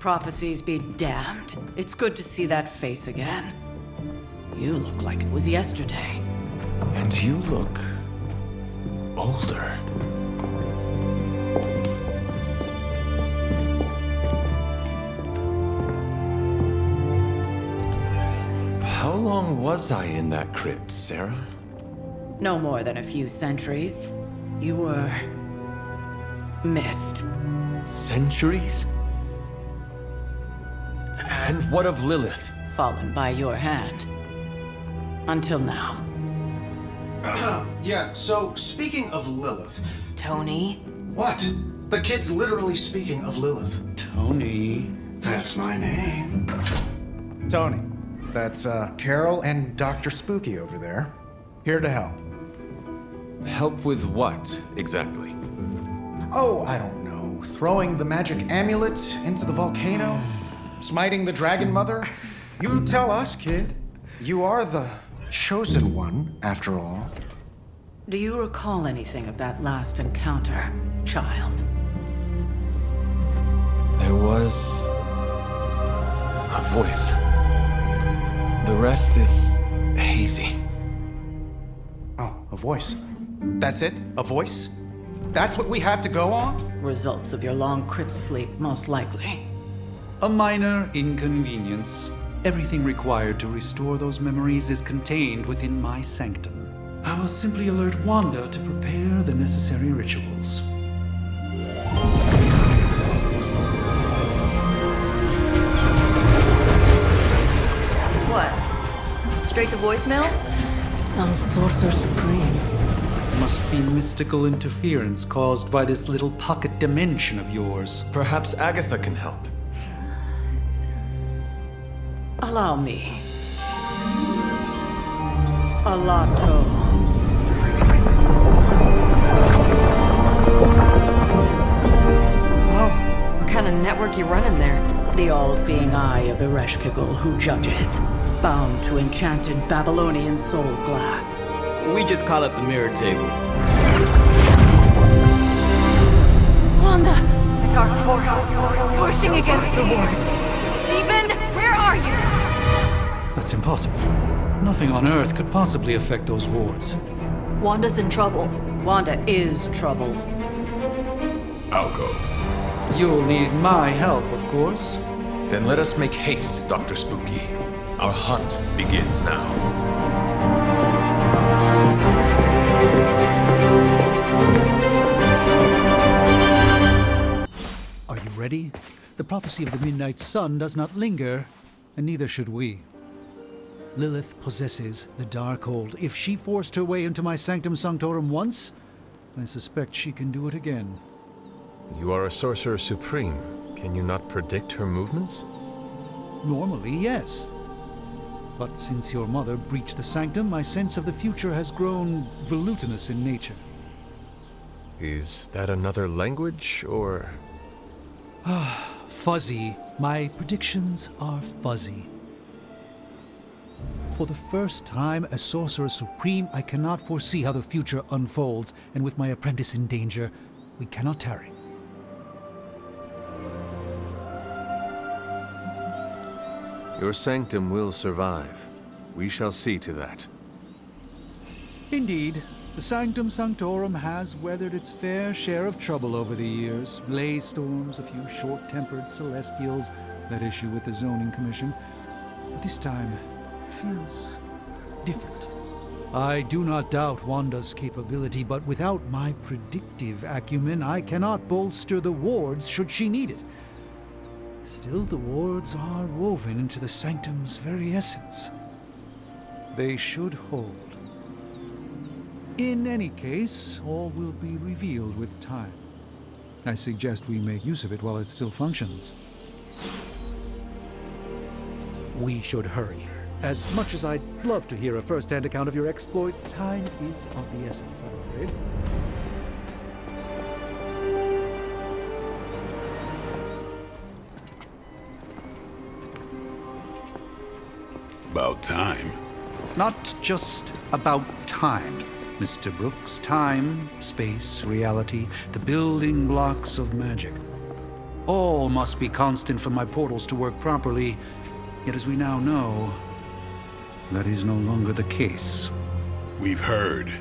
Prophecies be damned. It's good to see that face again. You look like it was yesterday. And you look older. How long was I in that crypt, Sarah? No more than a few centuries. You were... missed. Centuries? And what of Lilith? Fallen by your hand. Until now. Yeah, so speaking of Lilith... Tony? What? The kid's literally speaking of Lilith. Tony. That's my name. Tony. That's Carol and Dr. Spooky over there. Here to help. Help with what, exactly? Oh, I don't know. Throwing the magic amulet into the volcano? Smiting the Dragon Mother? You tell us, kid. You are the chosen one, after all. Do you recall anything of that last encounter, child? There was... a voice. The rest is hazy. Oh, a voice. That's it? A voice? That's what we have to go on? Results of your long crypt sleep, most likely. A minor inconvenience. Everything required to restore those memories is contained within my sanctum. I will simply alert Wanda to prepare the necessary rituals. What? Straight to voicemail? Some sorcerer supreme. Must be mystical interference caused by this little pocket dimension of yours. Perhaps Agatha can help. Allow me. Alato. Whoa, what kind of network you running there? The all-seeing eye of Ereshkigal who judges. Bound to enchanted Babylonian soul glass. We just call it the mirror table. Wanda! Dark force, pushing against the wards. Stephen, where are you? That's impossible. Nothing on Earth could possibly affect those wards. Wanda's in trouble. Wanda is trouble. I'll go. You'll need my help, of course. Then let us make haste, Dr. Spooky. Our hunt begins now. Are you ready? The prophecy of the Midnight Sun does not linger, and neither should we. Lilith possesses the Darkhold. If she forced her way into my Sanctum Sanctorum once, I suspect she can do it again. You are a sorcerer supreme. Can you not predict her movements? Normally, yes. But since your mother breached the Sanctum, my sense of the future has grown volutinous in nature. Is that another language, or...? Fuzzy. My predictions are fuzzy. For the first time as Sorcerer Supreme, I cannot foresee how the future unfolds, and with my apprentice in danger, we cannot tarry. Your sanctum will survive. We shall see to that. Indeed, the Sanctum Sanctorum has weathered its fair share of trouble over the years. Blaze storms, a few short-tempered celestials that issue with the Zoning Commission. But this time, it feels different. I do not doubt Wanda's capability, but without my predictive acumen, I cannot bolster the wards should she need it. Still, the wards are woven into the Sanctum's very essence. They should hold. In any case, all will be revealed with time. I suggest we make use of it while it still functions. We should hurry. As much as I'd love to hear a first-hand account of your exploits, time is of the essence, I'm afraid. About time. Not just about time, Mr. Brooks. Time, space, reality, the building blocks of magic. All must be constant for my portals to work properly. Yet as we now know, that is no longer the case. We've heard.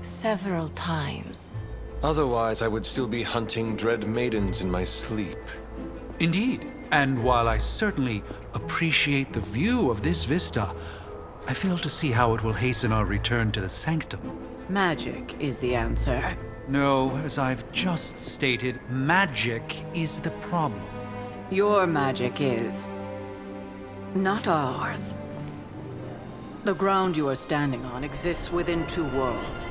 Several times. Otherwise, I would still be hunting dread maidens in my sleep. Indeed. And while I certainly appreciate the view of this vista, I fail to see how it will hasten our return to the Sanctum. Magic is the answer. No, as I've just stated, magic is the problem. Your magic is not ours. The ground you are standing on exists within two worlds.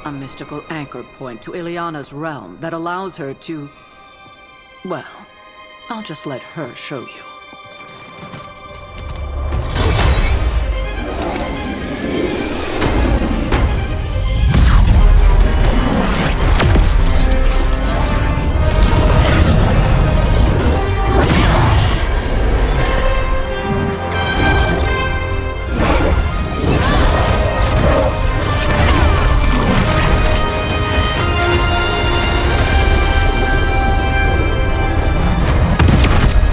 A mystical anchor point to Ileana's realm that allows her to... Well, I'll just let her show you.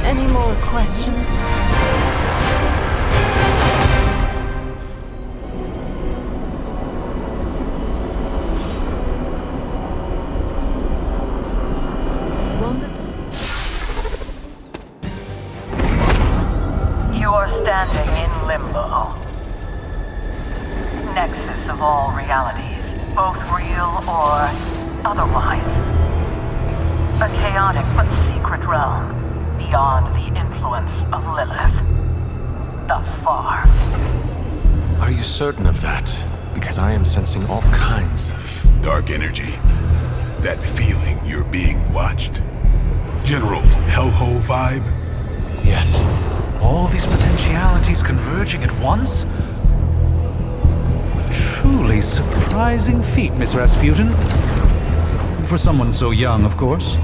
Any more questions? Wanda? You are standing in Limbo. Nexus of all realities, both real or otherwise. A chaotic but secret realm, beyond the influence of Lilith. Thus far. Are you certain of that? Because I am sensing all kinds of... Dark energy. That feeling you're being watched. General hellhole vibe. Yes. All these potentialities converging at once? Truly surprising feat, Miss Rasputin. For someone so young, of course.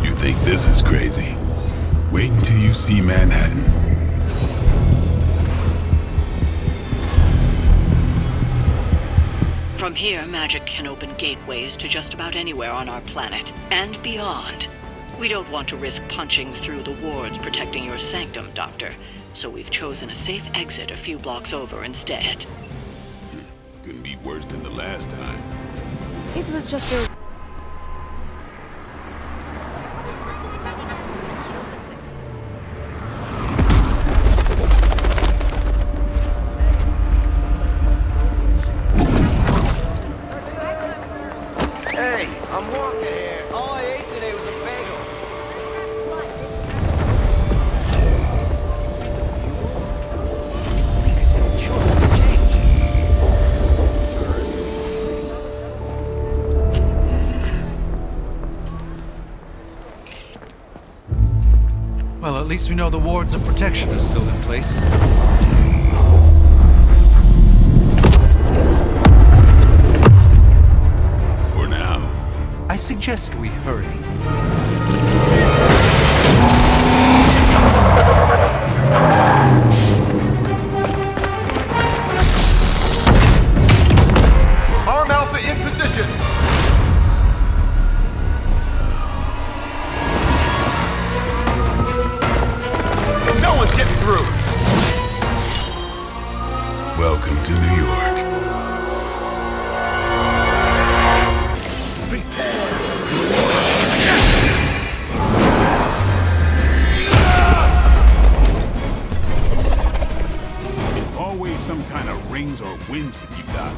You think this is crazy? Wait until you see Manhattan. From here, magic can open gateways to just about anywhere on our planet, and beyond. We don't want to risk punching through the wards protecting your sanctum, Doctor, so we've chosen a safe exit a few blocks over instead. Couldn't be worse than the last time. It was just a... Hey, I'm walking here. All I ate today was a bagel. Well, at least we know the wards of protection are still in place. For now. I suggest we hurry. Arm Alpha in position. No one's getting through. Welcome to New York. It's always some kind of rings or winds with you, Doc.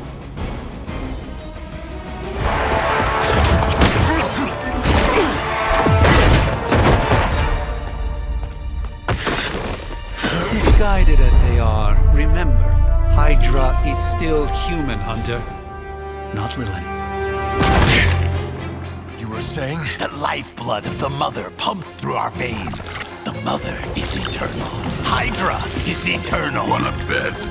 Misguided as they are, remember, Hydra is still human, Hunter. Not Lilith. You were saying? The lifeblood of the Mother pumps through our veins. The Mother is eternal. Hydra is eternal. Wanna bet?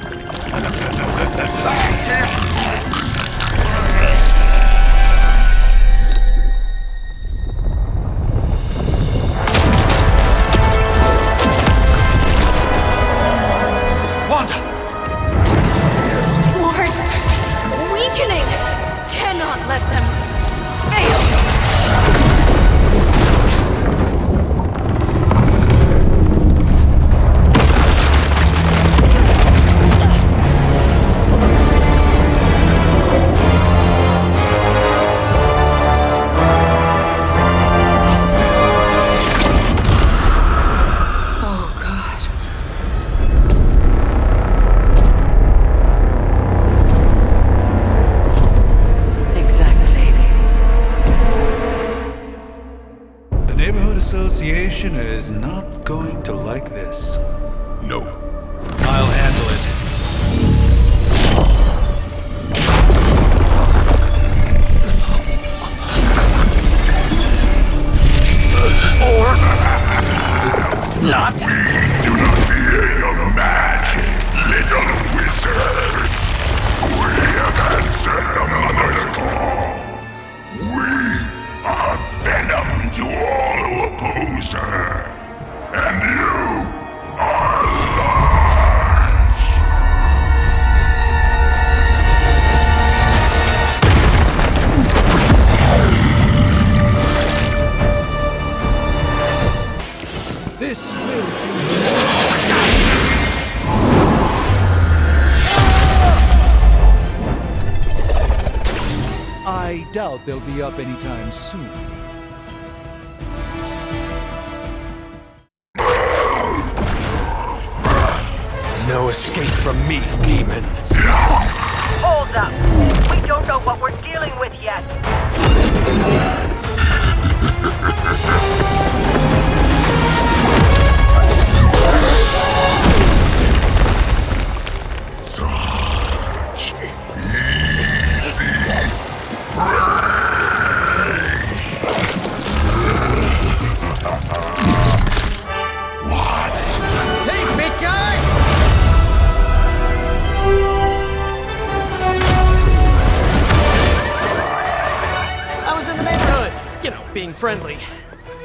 Wanda! Wards! Weakening! Cannot let them initiation is not going to like this. No. I'll handle it. Or not. Do not fear your magic, little wizard. We have answered the Mother's call. We are venom to all who oppose her. And you are large. This will be... I doubt they'll be up anytime soon. No escape from me, demon. Hold up. We don't know what we're dealing with yet. Such easy prey. What? Hey, big guy! I was in the neighborhood. You know, being friendly.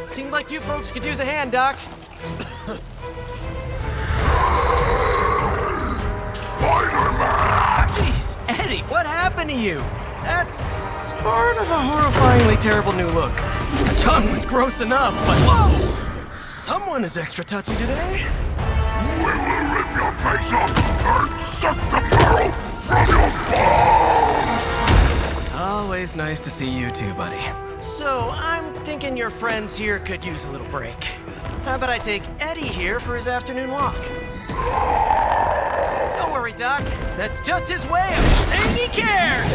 Seemed like you folks could use a hand, Doc. Spider-Man! Jeez, Eddie, what happened to you? That's sort of a horrifyingly terrible new look. The tongue was gross enough, but whoa! Someone is extra touchy today. We will rip your face off and suck the marrow from your bones! Always nice to see you too, buddy. So, I'm thinking your friends here could use a little break. How about I take Eddie here for his afternoon walk? Don't worry, Doc. That's just his way of saying he cares!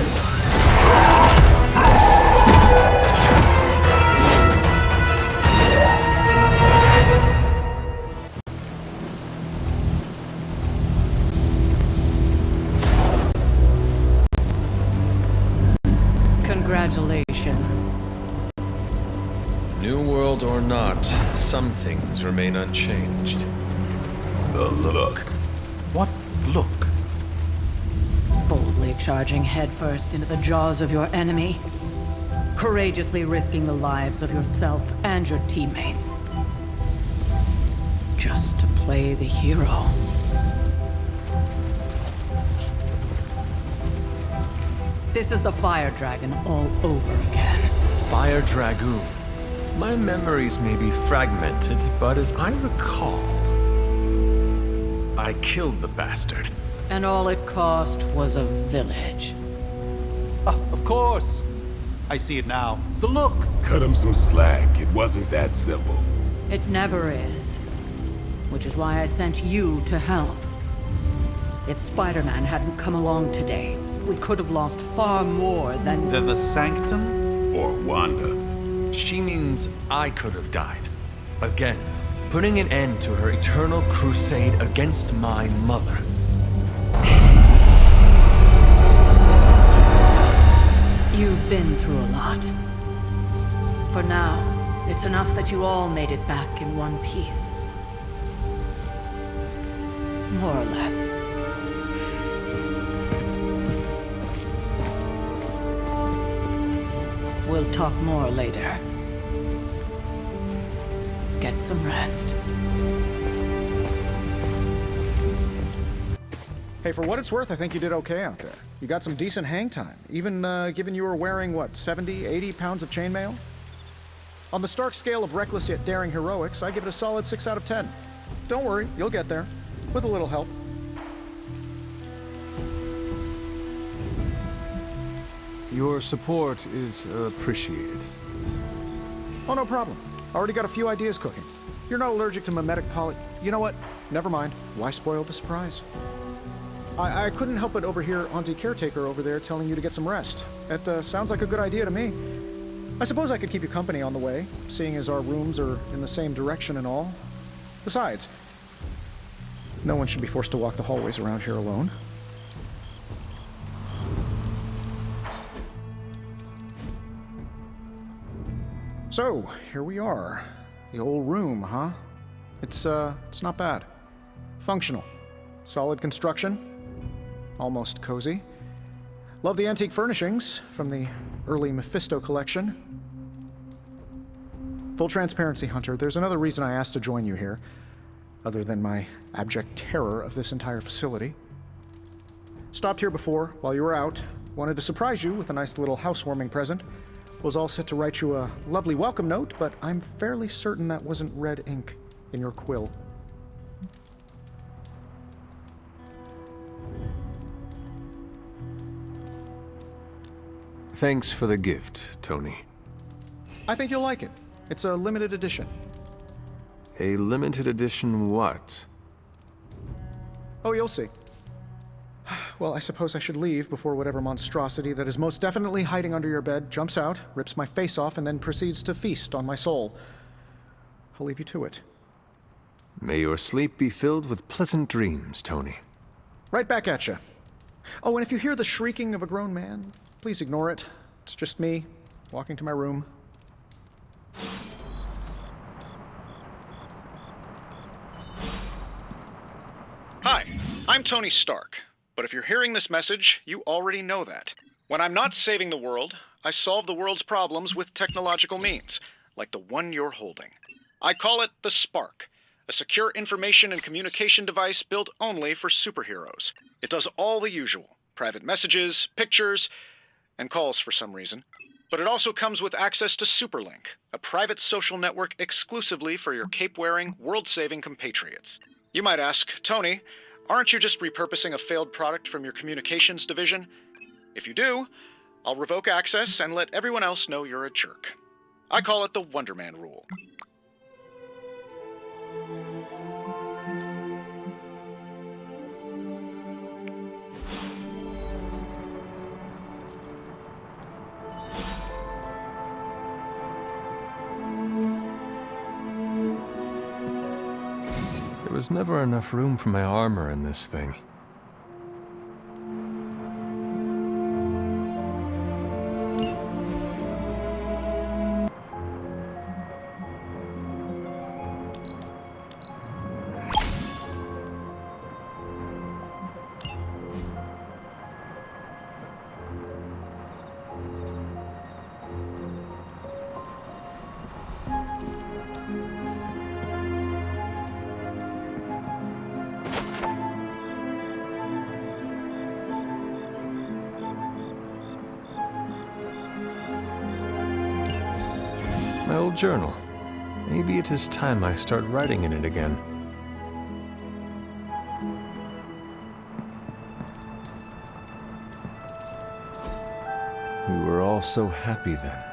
Congratulations. New world or not, some things remain unchanged. The look. What look? Boldly charging headfirst into the jaws of your enemy. Courageously risking the lives of yourself and your teammates. Just to play the hero. This is the Fire Dragon all over again. Fire Dragoon. My memories may be fragmented, but as I recall, I killed the bastard. And all it cost was a village. Of course. I see it now. The look. Cut him some slack. It wasn't that simple. It never is. Which is why I sent you to help. If Spider-Man hadn't come along today, we could have lost far more than... Then the Sanctum? Or Wanda. She means I could have died. Again, putting an end to her eternal crusade against my mother. You've been through a lot. For now, it's enough that you all made it back in one piece. More or less. We'll talk more later. Get some rest. Hey, for what it's worth, I think you did okay out there. You got some decent hang time, even given you were wearing, what, 70, 80 pounds of chainmail? On the Stark scale of reckless yet daring heroics, I give it a solid 6 out of 10. Don't worry, you'll get there. With a little help. Your support is appreciated. Oh, no problem. Already got a few ideas cooking. You're not allergic to mimetic poly... You know what? Never mind. Why spoil the surprise? I couldn't help but overhear Auntie Caretaker over there telling you to get some rest. That sounds like a good idea to me. I suppose I could keep you company on the way, seeing as our rooms are in the same direction and all. Besides, no one should be forced to walk the hallways around here alone. So, here we are. The old room, huh? It's not bad. Functional. Solid construction. Almost cozy. Love the antique furnishings from the early Mephisto collection. Full transparency, Hunter, there's another reason I asked to join you here, other than my abject terror of this entire facility. Stopped here before, while you were out. Wanted to surprise you with a nice little housewarming present. Was all set to write you a lovely welcome note, but I'm fairly certain that wasn't red ink in your quill. Thanks for the gift, Tony. I think you'll like it. It's a limited edition. A limited edition what? Oh, you'll see. Well, I suppose I should leave before whatever monstrosity that is most definitely hiding under your bed jumps out, rips my face off, and then proceeds to feast on my soul. I'll leave you to it. May your sleep be filled with pleasant dreams, Tony. Right back at you. Oh, and if you hear the shrieking of a grown man, please ignore it. It's just me, walking to my room. Hi, I'm Tony Stark. But if you're hearing this message, you already know that. When I'm not saving the world, I solve the world's problems with technological means, like the one you're holding. I call it the Spark, a secure information and communication device built only for superheroes. It does all the usual, private messages, pictures, and calls for some reason. But it also comes with access to Superlink, a private social network exclusively for your cape-wearing, world-saving compatriots. You might ask, Tony, aren't you just repurposing a failed product from your communications division? If you do, I'll revoke access and let everyone else know you're a jerk. I call it the Wonder Man rule. There was never enough room for my armor in this thing. My old journal. Maybe it is time I start writing in it again. We were all so happy then.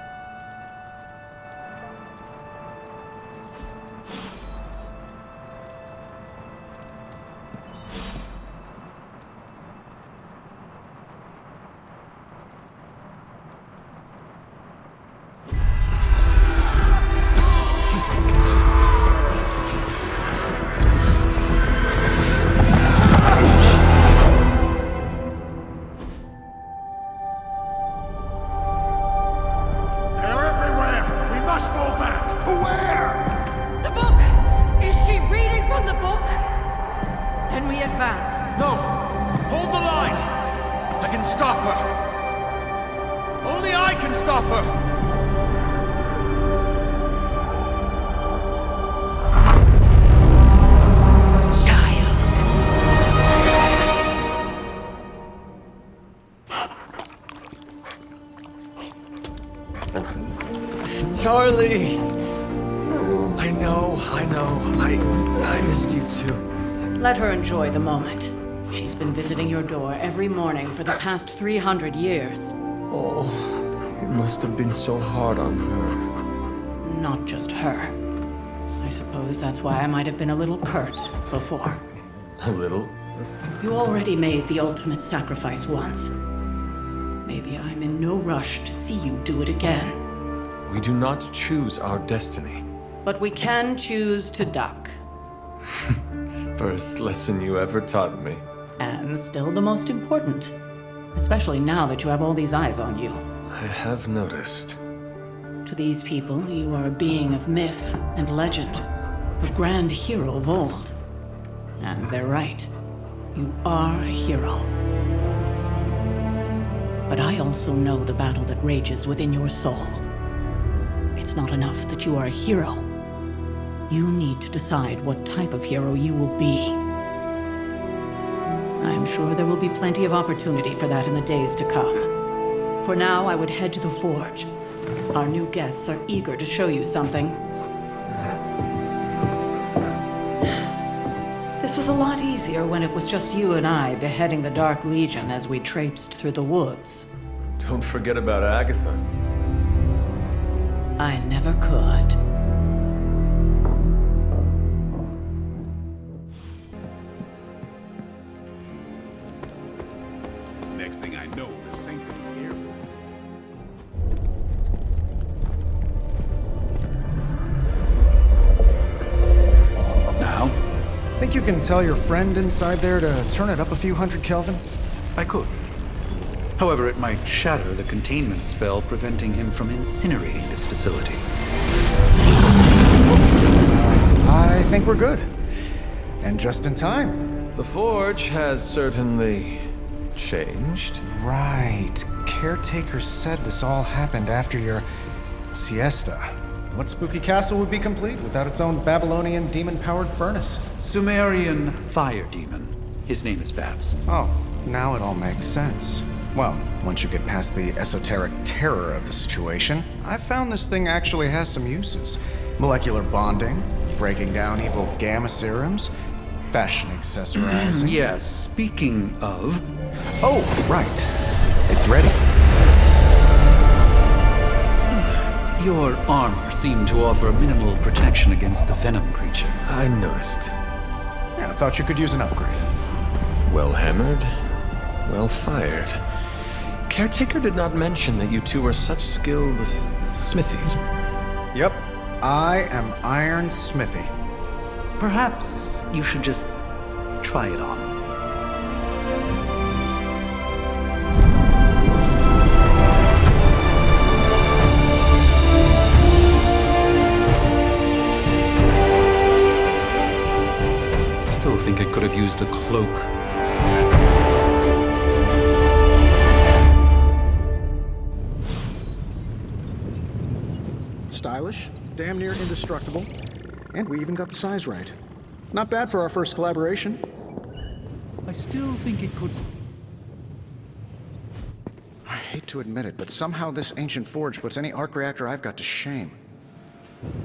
Charlie! I missed you too. Let her enjoy the moment. She's been visiting your door every morning for the past 300 years. Oh, it must have been so hard on her. Not just her. I suppose that's why I might have been a little curt before. A little? You already made the ultimate sacrifice once. Maybe I'm in no rush to see you do it again. We do not choose our destiny. But we can choose to duck. First lesson you ever taught me. And still the most important. Especially now that you have all these eyes on you. I have noticed. To these people, you are a being of myth and legend. A grand hero of old. And they're right. You are a hero. But I also know the battle that rages within your soul. It's not enough that you are a hero. You need to decide what type of hero you will be. I'm sure there will be plenty of opportunity for that in the days to come. For now, I would head to the Forge. Our new guests are eager to show you something. This was a lot easier when it was just you and I beheading the Dark Legion as we traipsed through the woods. Don't forget about Agatha. I never could. Next thing I know, the Sanctum is here. Now? Think you can tell your friend inside there to turn it up a few hundred Kelvin? I could. However, it might shatter the containment spell preventing him from incinerating this facility. I think we're good. And just in time. The Forge has certainly changed. Right. Caretaker said this all happened after your siesta. What spooky castle would be complete without its own Babylonian demon-powered furnace? Sumerian fire demon. His name is Babs. Oh, now it all makes sense. Well, once you get past the esoteric terror of the situation, I've found this thing actually has some uses. Molecular bonding, breaking down evil gamma serums, fashion accessorizing. Yes, speaking of... Oh, right. It's ready. Your armor seemed to offer minimal protection against the venom creature. I noticed. Yeah, I thought you could use an upgrade. Well hammered, well fired. Caretaker did not mention that you two are such skilled smithies. Yep, I am Iron Smithy. Perhaps you should just try it on. Still think it could have used a cloak. Stylish, damn near indestructible, and we even got the size right. Not bad for our first collaboration. I still think it could... I hate to admit it, but somehow this ancient forge puts any arc reactor I've got to shame.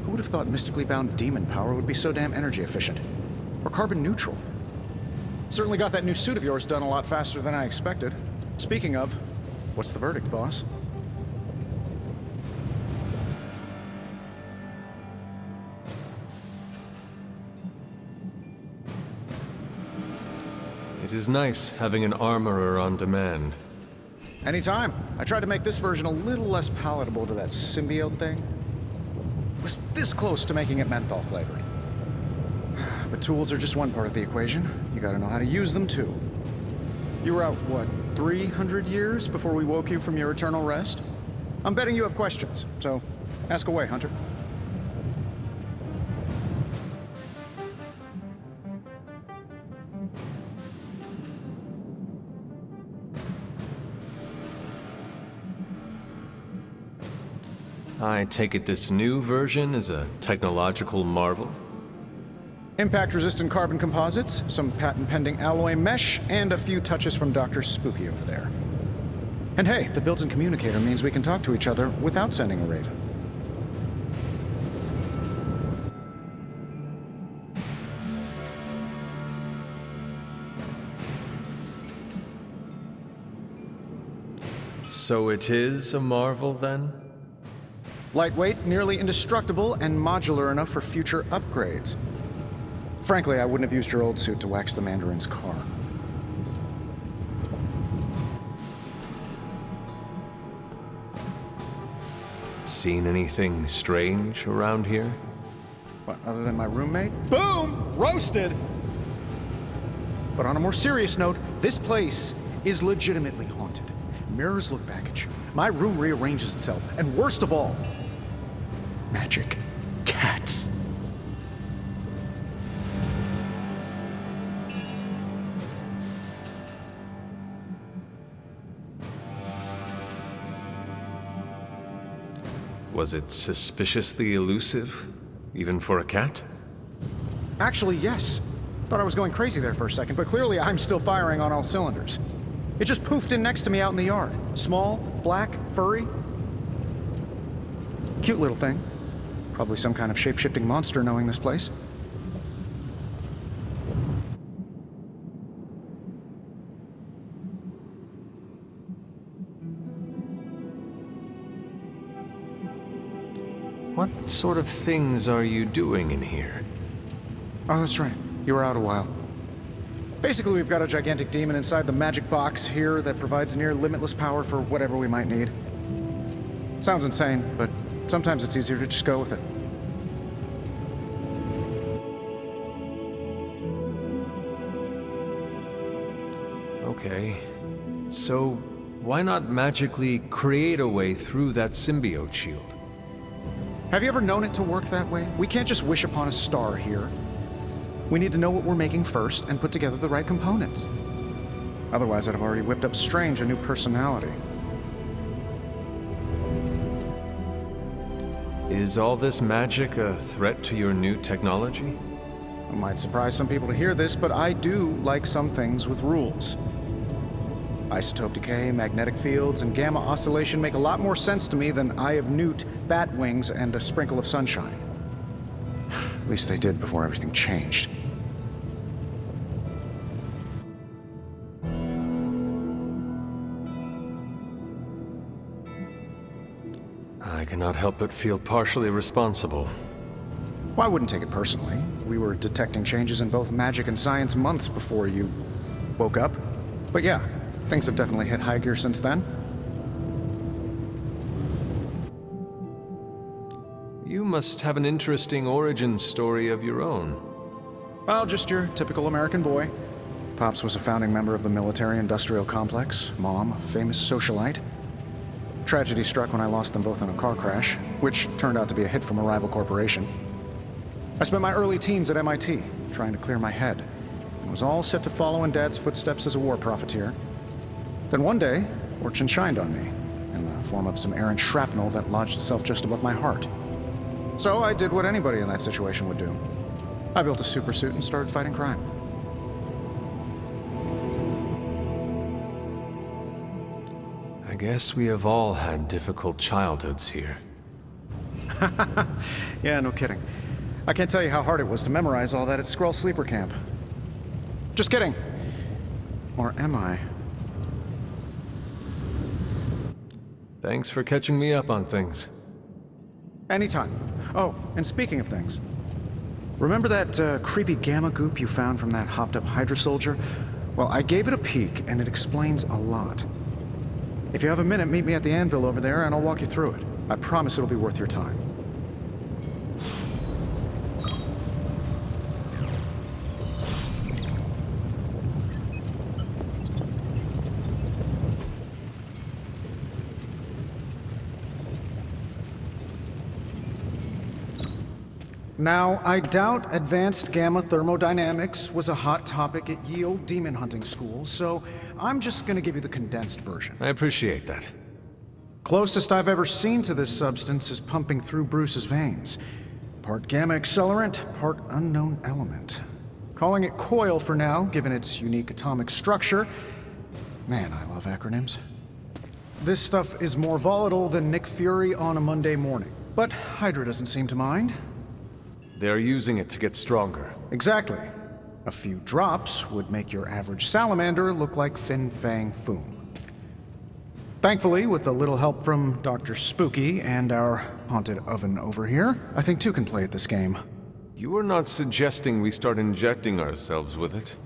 Who would have thought mystically bound demon power would be so damn energy efficient? Or carbon neutral? Certainly got that new suit of yours done a lot faster than I expected. Speaking of, what's the verdict, boss? It is nice having an armorer on demand. Anytime. I tried to make this version a little less palatable to that symbiote thing. Was this close to making it menthol flavored. But tools are just one part of the equation. You gotta know how to use them too. You were out, what, 300 years before we woke you from your eternal rest? I'm betting you have questions, so ask away, Hunter. I take it this new version is a technological marvel? Impact-resistant carbon composites, some patent-pending alloy mesh, and a few touches from Dr. Spooky over there. And hey, the built-in communicator means we can talk to each other without sending a raven. So it is a marvel, then? Lightweight, nearly indestructible, and modular enough for future upgrades. Frankly, I wouldn't have used your old suit to wax the Mandarin's car. seen anything strange around here? What, other than my roommate? Boom! Roasted! But on a more serious note, this place is legitimately haunted. Mirrors look back at you. My room rearranges itself. And worst of all, magic cats. Was it suspiciously elusive, even for a cat? Actually, yes. Thought I was going crazy there for a second, but clearly I'm still firing on all cylinders. It just poofed in next to me out in the yard. Small, black, furry. Cute little thing. Probably some kind of shape-shifting monster knowing this place. What sort of things are you doing in here? Oh, that's right. You were out a while. Basically, we've got a gigantic demon inside the magic box here that provides near limitless power for whatever we might need. Sounds insane, but sometimes it's easier to just go with it. Okay. So, why not magically create a way through that symbiote shield? Have you ever known it to work that way? We can't just wish upon a star here. We need to know what we're making first and put together the right components. Otherwise, I'd have already whipped up Strange a new personality. Is all this magic a threat to your new technology? It might surprise some people to hear this, but I do like some things with rules. Isotope decay, magnetic fields, and gamma oscillation make a lot more sense to me than Eye of Newt, bat wings, and a sprinkle of sunshine. At least they did before everything changed. I cannot help but feel partially responsible. Well, I wouldn't take it personally. We were detecting changes in both magic and science months before you woke up. But yeah, things have definitely hit high gear since then. You must have an interesting origin story of your own. Well, just your typical American boy. Pops was a founding member of the military-industrial complex. Mom, a famous socialite. Tragedy struck when I lost them both in a car crash, which turned out to be a hit from a rival corporation. I spent my early teens at MIT, trying to clear my head, and was all set to follow in Dad's footsteps as a war profiteer. Then one day, fortune shined on me, in the form of some errant shrapnel that lodged itself just above my heart. So I did what anybody in that situation would do. I built a supersuit and started fighting crime. I guess we have all had difficult childhoods here. Yeah, no kidding. I can't tell you how hard it was to memorize all that at Skrull Sleeper Camp. Just kidding. Or am I? Thanks for catching me up on things. Anytime. Oh, and speaking of things, remember that creepy gamma goop you found from that hopped-up Hydra soldier? Well, I gave it a peek, and it explains a lot. If you have a minute, meet me at the anvil over there, and I'll walk you through it. I promise it'll be worth your time. Now, I doubt advanced gamma thermodynamics was a hot topic at ye olde demon hunting school, so I'm just gonna give you the condensed version. I appreciate that. Closest I've ever seen to this substance is pumping through Bruce's veins. Part gamma accelerant, part unknown element. Calling it coil for now, given its unique atomic structure. Man, I love acronyms. This stuff is more volatile than Nick Fury on a Monday morning. But Hydra doesn't seem to mind. They're using it to get stronger. Exactly. A few drops would make your average salamander look like Fin Fang Foom. Thankfully, with a little help from Dr. Spooky and our haunted oven over here, I think two can play at this game. You are not suggesting we start injecting ourselves with it?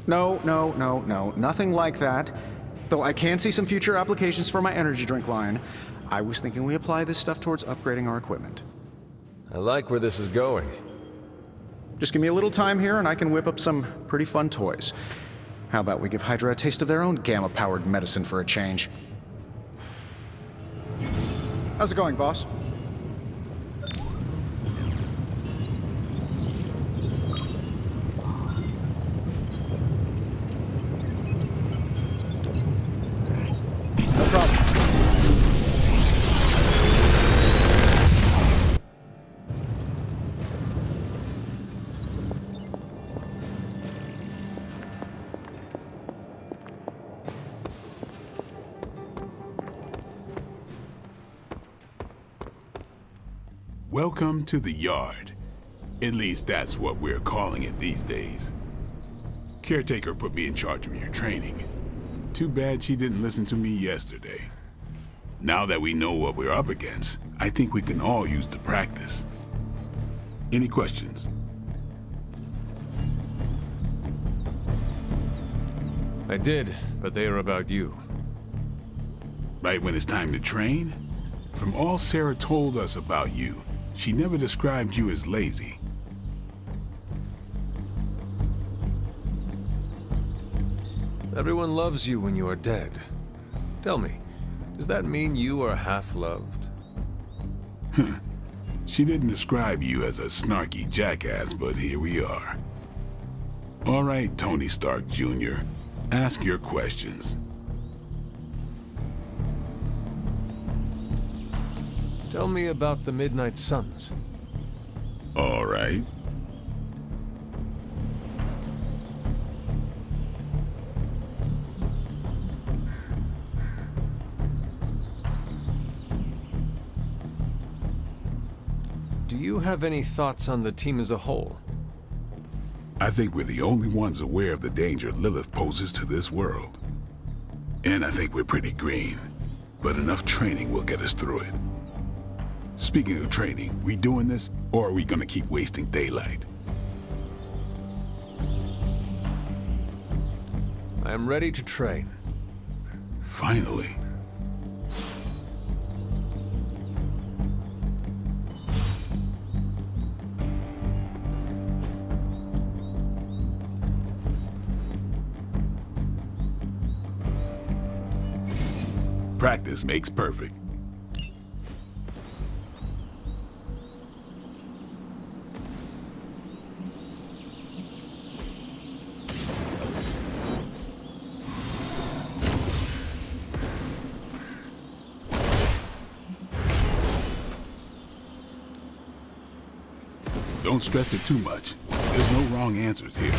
No, nothing like that. Though I can see some future applications for my energy drink line. I was thinking we apply this stuff towards upgrading our equipment. I like where this is going. Just give me a little time here and I can whip up some pretty fun toys. How about we give Hydra a taste of their own gamma-powered medicine for a change? How's it going, boss? No problem. Welcome to the yard. At least that's what we're calling it these days. Caretaker put me in charge of your training. Too bad she didn't listen to me yesterday. Now that we know what we're up against, I think we can all use the practice. Any questions? I did, but they are about you. Right when it's time to train? From all Sarah told us about you, she never described you as lazy. Everyone loves you when you are dead. Tell me, does that mean you are half-loved? She didn't describe you as a snarky jackass, but here we are. All right, Tony Stark Jr., ask your questions. Tell me about the Midnight Suns. All right. Do you have any thoughts on the team as a whole? I think we're the only ones aware of the danger Lilith poses to this world. And I think we're pretty green, but enough training will get us through it. Speaking of training, we doing this, or are we gonna keep wasting daylight? I am ready to train. Finally. Practice makes perfect. Don't stress it too much. There's no wrong answers here.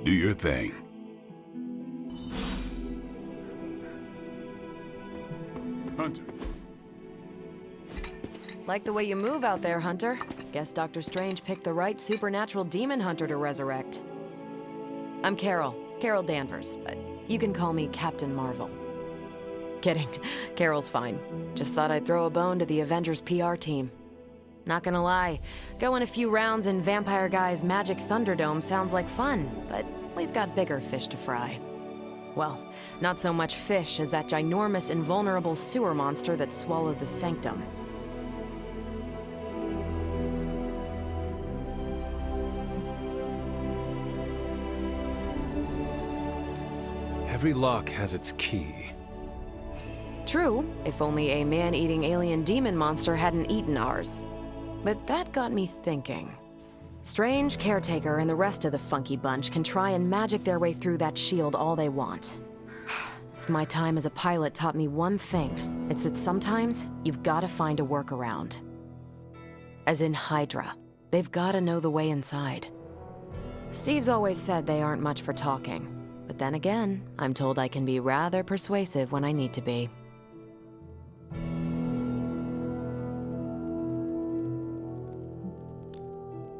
Do your thing. Hunter. Like the way you move out there, Hunter. Guess Dr. Strange picked the right supernatural demon hunter to resurrect. I'm Carol Danvers, but you can call me Captain Marvel. Kidding, Carol's fine. Just thought I'd throw a bone to the Avengers PR team. Not gonna lie, going a few rounds in Vampire Guy's Magic Thunderdome sounds like fun, but we've got bigger fish to fry. Well, not so much fish as that ginormous invulnerable sewer monster that swallowed the Sanctum. Every lock has its key. True, if only a man-eating alien demon monster hadn't eaten ours. But that got me thinking. Strange, Caretaker, and the rest of the funky bunch can try and magic their way through that shield all they want. If my time as a pilot taught me one thing, it's that sometimes you've gotta find a workaround. As in Hydra. They've gotta know the way inside. Steve's always said they aren't much for talking. But then again, I'm told I can be rather persuasive when I need to be.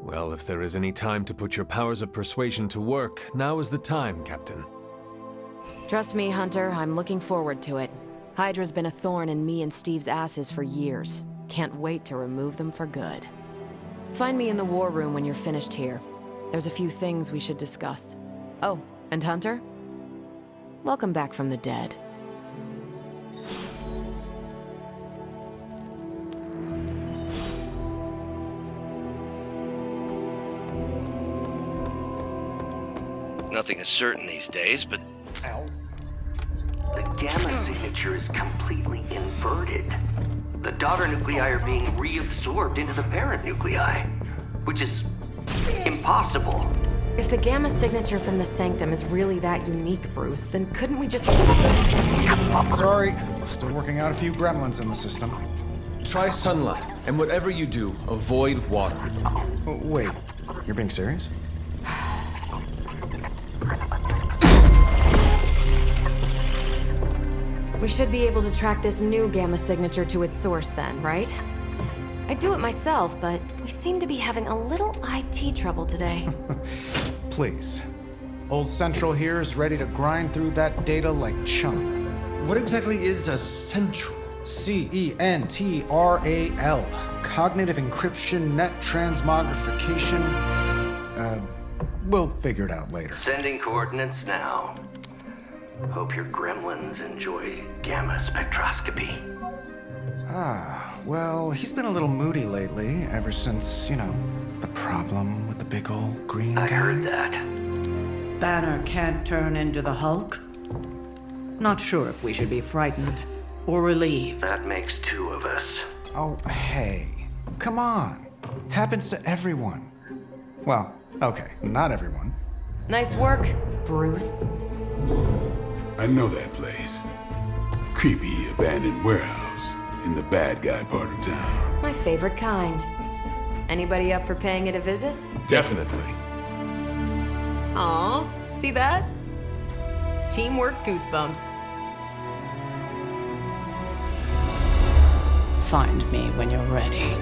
Well, if there is any time to put your powers of persuasion to work, now is the time, Captain. Trust me, Hunter, I'm looking forward to it. Hydra's been a thorn in me and Steve's asses for years. Can't wait to remove them for good. Find me in the war room when you're finished here. There's a few things we should discuss. Oh, and Hunter? Welcome back from the dead. Nothing is certain these days, but... The gamma signature is completely inverted. The daughter nuclei are being reabsorbed into the parent nuclei, which is impossible. If the gamma signature from the Sanctum is really that unique, Bruce, then couldn't we just... Sorry, still working out a few gremlins in the system. Try sunlight, and whatever you do, avoid water. Oh, wait, you're being serious? We should be able to track this new gamma signature to its source then, right? I'd do it myself, but we seem to be having a little IT trouble today. Please. Old Central here is ready to grind through that data like chum. What exactly is a Central? CENTRAL. Cognitive encryption, net transmogrification. We'll figure it out later. Sending coordinates now. Hope your gremlins enjoy gamma spectroscopy. Well, he's been a little moody lately, ever since, the problem with the big old green guy. I heard that. Banner can't turn into the Hulk? Not sure if we should be frightened or relieved. That makes two of us. Oh, hey. Come on. Happens to everyone. Well, okay, not everyone. Nice work, Bruce. I know that place. Creepy abandoned warehouse in the bad guy part of town. My favorite kind. Anybody up for paying it a visit? Definitely. Aw, see that? Teamwork goosebumps. Find me when you're ready.